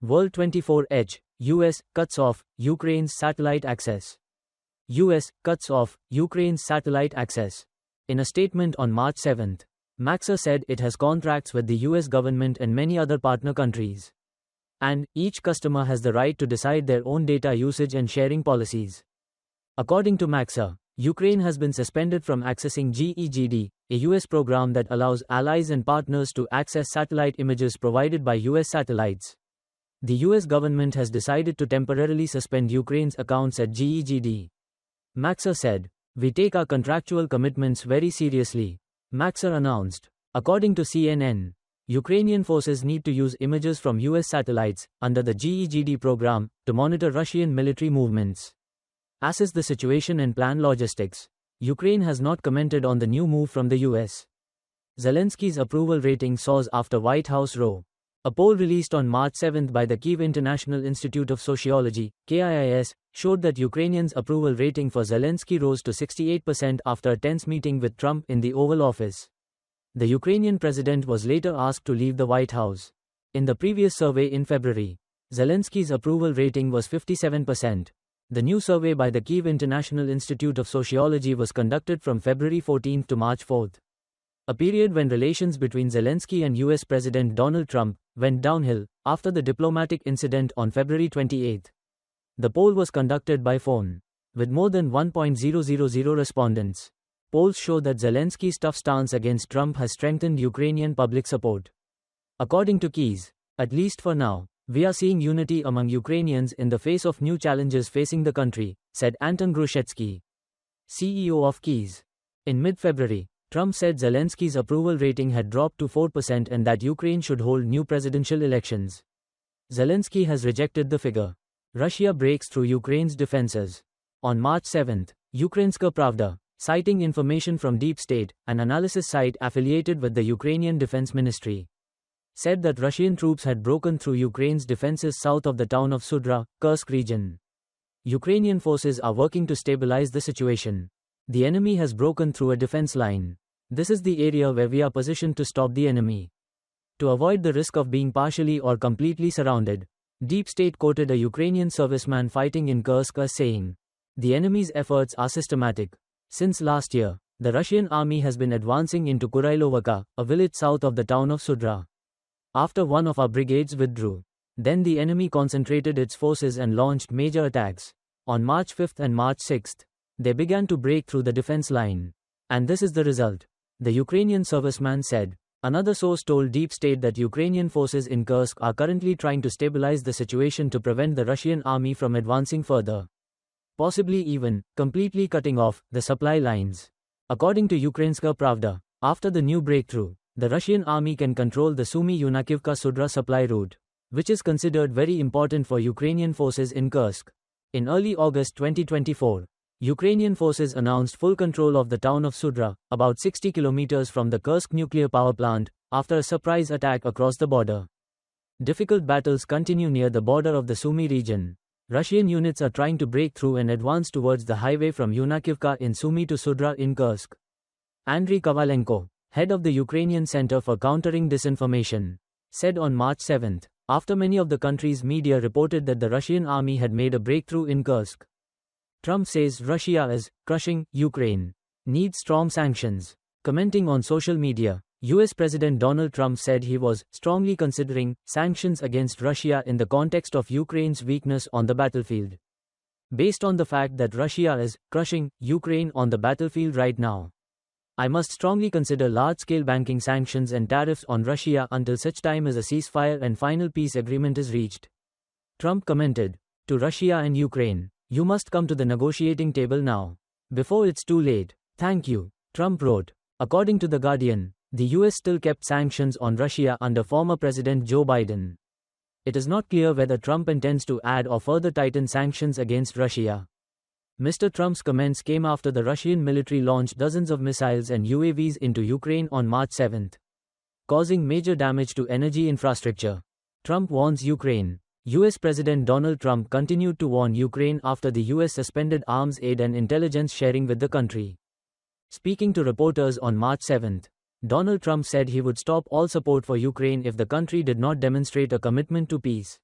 World 24H, US cuts off Ukraine's satellite access. US cuts off Ukraine's satellite access. In a statement on March 7, Maxar said it has contracts with the US government and many other partner countries. And each customer has the right to decide their own data usage and sharing policies. According to Maxar, Ukraine has been suspended from accessing GEGD, a US program that allows allies and partners to access satellite images provided by US satellites. The US government has decided to temporarily suspend Ukraine's accounts at GEGD. Maxar said, "We take our contractual commitments very seriously," Maxar announced. According to CNN, Ukrainian forces need to use images from US satellites, under the GEGD program, to monitor Russian military movements. Assess the situation and plan logistics. Ukraine has not commented on the new move from the US. Zelensky's approval rating soars after White House row. A poll released on March 7 by the Kyiv International Institute of Sociology, KIIS, showed that Ukrainians' approval rating for Zelensky rose to 68% after a tense meeting with Trump in the Oval Office. The Ukrainian president was later asked to leave the White House. In the previous survey in February, Zelensky's approval rating was 57%. The new survey by the Kyiv International Institute of Sociology was conducted from February 14 to March 4. A period when relations between Zelensky and US President Donald Trump went downhill after the diplomatic incident on February 28. The poll was conducted by phone. With more than 1.000 respondents, polls show that Zelensky's tough stance against Trump has strengthened Ukrainian public support. According to Kyiv, at least for now, we are seeing unity among Ukrainians in the face of new challenges facing the country, said Anton Grushetsky, CEO of Kyiv. In mid-February, Trump said Zelensky's approval rating had dropped to 4% and that Ukraine should hold new presidential elections. Zelensky has rejected the figure. Russia breaks through Ukraine's defenses. On March 7, Ukrainska Pravda, citing information from Deep State, an analysis site affiliated with the Ukrainian Defense Ministry, said that Russian troops had broken through Ukraine's defenses south of the town of Sudra, Kursk region. Ukrainian forces are working to stabilize the situation. The enemy has broken through a defense line. This is the area where we are positioned to stop the enemy. To avoid the risk of being partially or completely surrounded, Deep State quoted a Ukrainian serviceman fighting in Kursk as saying, "The enemy's efforts are systematic. Since last year, the Russian army has been advancing into Kurailovka, a village south of the town of Sudra. After one of our brigades withdrew, then the enemy concentrated its forces and launched major attacks. On March 5 and March 6, they began to break through the defense line. And this is the result," the Ukrainian serviceman said. Another source told Deep State that Ukrainian forces in Kursk are currently trying to stabilize the situation to prevent the Russian army from advancing further, possibly even completely cutting off the supply lines. According to Ukrainska Pravda, after the new breakthrough, the Russian army can control the Sumy-Yunakivka-Sudra supply route, which is considered very important for Ukrainian forces in Kursk. In early August 2024, Ukrainian forces announced full control of the town of Sudra, about 60 kilometers from the Kursk nuclear power plant, after a surprise attack across the border. Difficult battles continue near the border of the Sumy region. Russian units are trying to break through and advance towards the highway from Yunakivka in Sumy to Sudra in Kursk. Andriy Kovalenko, head of the Ukrainian Center for Countering Disinformation, said on March 7, after many of the country's media reported that the Russian army had made a breakthrough in Kursk. Trump says Russia is crushing Ukraine, needs strong sanctions. Commenting on social media, US President Donald Trump said he was strongly considering sanctions against Russia in the context of Ukraine's weakness on the battlefield. Based on the fact that Russia is crushing Ukraine on the battlefield right now, I must strongly consider large-scale banking sanctions and tariffs on Russia until such time as a ceasefire and final peace agreement is reached. Trump commented, "To Russia and Ukraine, you must come to the negotiating table now, before it's too late. Thank you," Trump wrote. According to The Guardian, the US still kept sanctions on Russia under former President Joe Biden. It is not clear whether Trump intends to add or further tighten sanctions against Russia. Mr. Trump's comments came after the Russian military launched dozens of missiles and UAVs into Ukraine on March 7, causing major damage to energy infrastructure. Trump warns Ukraine. US President Donald Trump continued to warn Ukraine after the US suspended arms aid and intelligence sharing with the country. Speaking to reporters on March 7, Donald Trump said he would stop all support for Ukraine if the country did not demonstrate a commitment to peace.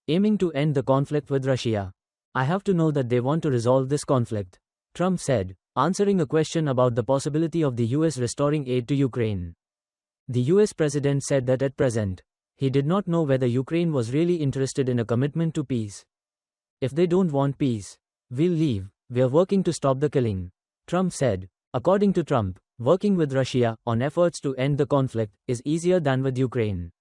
aiming to end the conflict with Russia. I have to know that they want to resolve this conflict, Trump said, answering a question about the possibility of the US restoring aid to Ukraine. The US president said that at present, he did not know whether Ukraine was really interested in a commitment to peace. If they don't want peace, we'll leave. We're working to stop the killing, Trump said. According to Trump, working with Russia on efforts to end the conflict is easier than with Ukraine.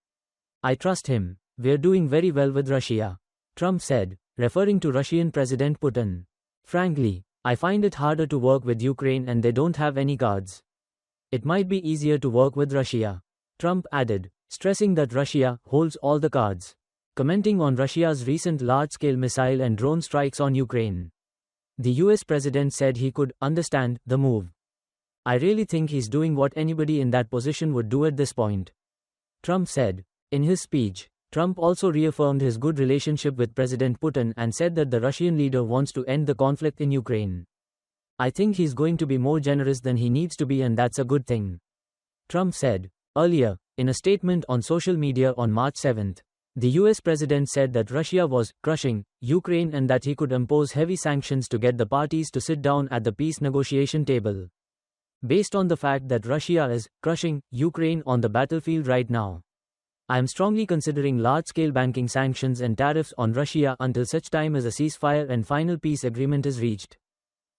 I trust him. We're doing very well with Russia, Trump said, referring to Russian President Putin. Frankly, I find it harder to work with Ukraine and they don't have any cards. It might be easier to work with Russia, Trump added, stressing that Russia holds all the cards. Commenting on Russia's recent large-scale missile and drone strikes on Ukraine, the US president said he could understand the move. I really think he's doing what anybody in that position would do at this point, Trump said. In his speech, Trump also reaffirmed his good relationship with President Putin and said that the Russian leader wants to end the conflict in Ukraine. I think he's going to be more generous than he needs to be, and that's a good thing, Trump said. Earlier, in a statement on social media on March 7, the US president said that Russia was crushing Ukraine and that he could impose heavy sanctions to get the parties to sit down at the peace negotiation table. Based on the fact that Russia is crushing Ukraine on the battlefield right now, I am strongly considering large-scale banking sanctions and tariffs on Russia until such time as a ceasefire and final peace agreement is reached,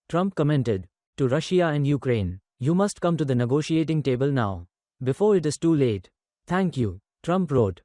Trump commented. To Russia and Ukraine, you must come to the negotiating table now, before it is too late. Thank you, Trump wrote.